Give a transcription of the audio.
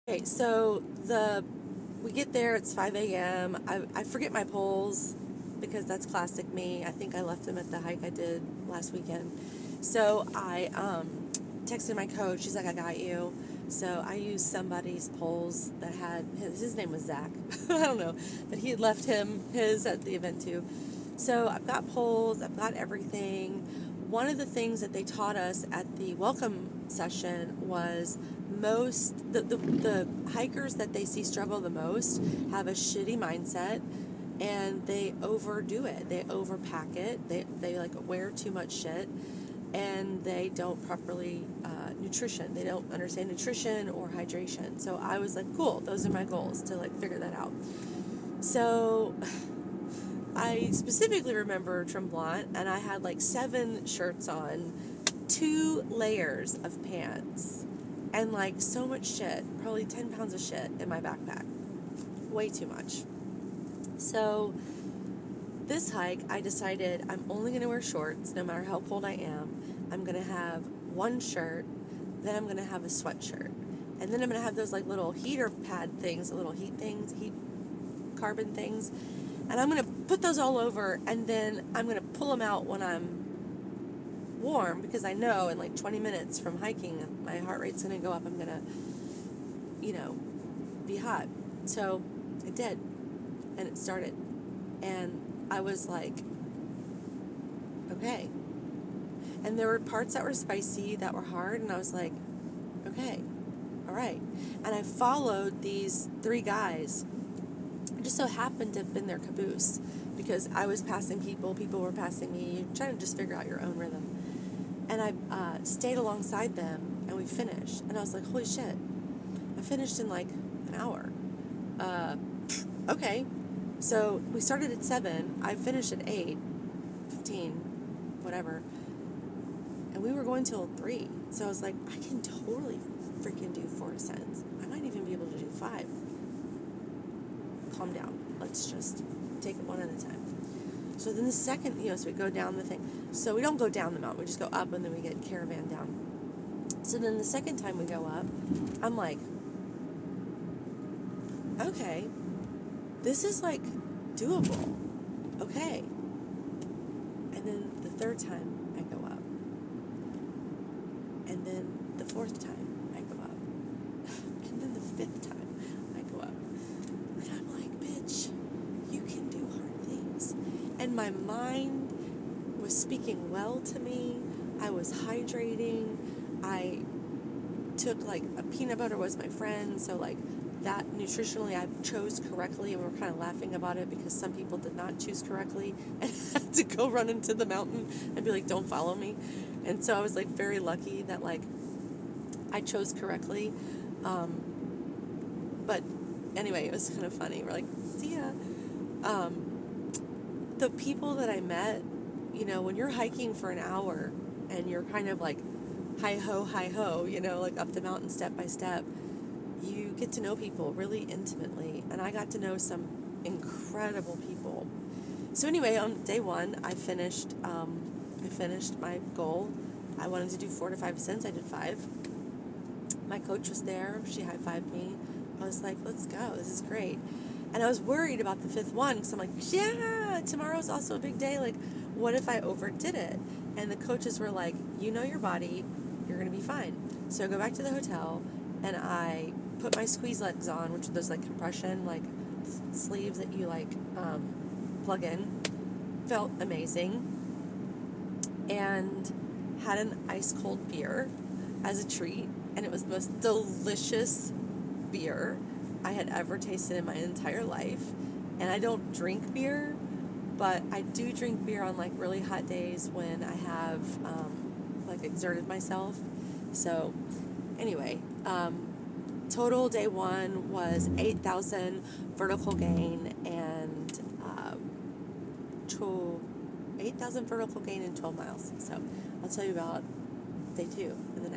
Okay, so we get there, it's 5 a.m. I forget my poles because that's classic me. I think I left them at the hike I did last weekend. So I texted my coach. She's like, I got you. So I used somebody's poles that had his name was Zach. I don't know, but he had left his at the event too. So I've got poles, I've got everything. One of the things that they taught us at the welcome session was the hikers that they see struggle the most have a shitty mindset, and they overdo it. They overpack it. They like wear too much shit, and they don't properly nutrition. They don't understand nutrition or hydration. So I was like, cool, those are my goals to like figure that out. So I specifically remember Tremblant, and I had like 7 shirts on, 2 layers of pants, and like so much shit, probably 10 pounds of shit in my backpack. Way too much. So this hike, I decided I'm only going to wear shorts no matter how cold I am. I'm going to have one shirt, then I'm going to have a sweatshirt. And then I'm going to have those like little heater pad things, little heat things, heat carbon things. And I'm going to put those all over, and then I'm going to pull them out when I'm warm, because I know in like 20 minutes from hiking, my heart rate's going to go up. I'm going to, be hot. So I did, and it started. And I was like, okay. And there were parts that were spicy, that were hard, and I was like, okay, all right. And I followed these 3 guys. I just so happened to have been their caboose because I was passing people were passing me, trying to just figure out your own rhythm. And I stayed alongside them, and we finished. And I was like, holy shit, I finished in like an hour. Okay. So we started at 7, I finished at 8, 15, whatever. And we were going till 3. So I was like, I can totally freaking do 4 ascents. I might even be able to do 5. Calm down. Let's just take it one at a time. So then the second, so we go down the thing. So we don't go down the mountain. We just go up, and then we get caravan down. So then the second time we go up, I'm like, okay, this is like doable. Okay. And then the third time I go up. And then the fourth time I go up. And then the 5th time I go up. And I'm like, bitch, you can do hard things. And my mind was speaking well to me. I was hydrating. I took like a peanut butter was my friend. So like that nutritionally I chose correctly, and we were kind of laughing about it because some people did not choose correctly and had to go run into the mountain and be like, don't follow me. And so I was like very lucky that like I chose correctly. But anyway, it was kind of funny. We're like, see ya. The people that I met, when you're hiking for an hour and you're kind of like hi ho, like up the mountain step by step, you get to know people really intimately. And I got to know some incredible people. So anyway, on day 1, I finished my goal. I wanted to do 4 to 5 ascents. I did 5. My coach was there. She high-fived me. I was like, let's go. This is great. And I was worried about the 5th one because I'm like, yeah, tomorrow's also a big day. Like, what if I overdid it? And the coaches were like, you know your body. You're going to be fine. So I go back to the hotel, and I put my squeeze legs on, which are those like compression, like sleeves that you like plug in. Felt amazing. And had an ice cold beer as a treat, and it was the most delicious beer I had ever tasted in my entire life. And I don't drink beer, but I do drink beer on like really hot days when I have like exerted myself. So anyway, total day 1 was 8,000 vertical gain and 8,000 vertical gain in 12 miles. So I'll tell you about day 2 in the next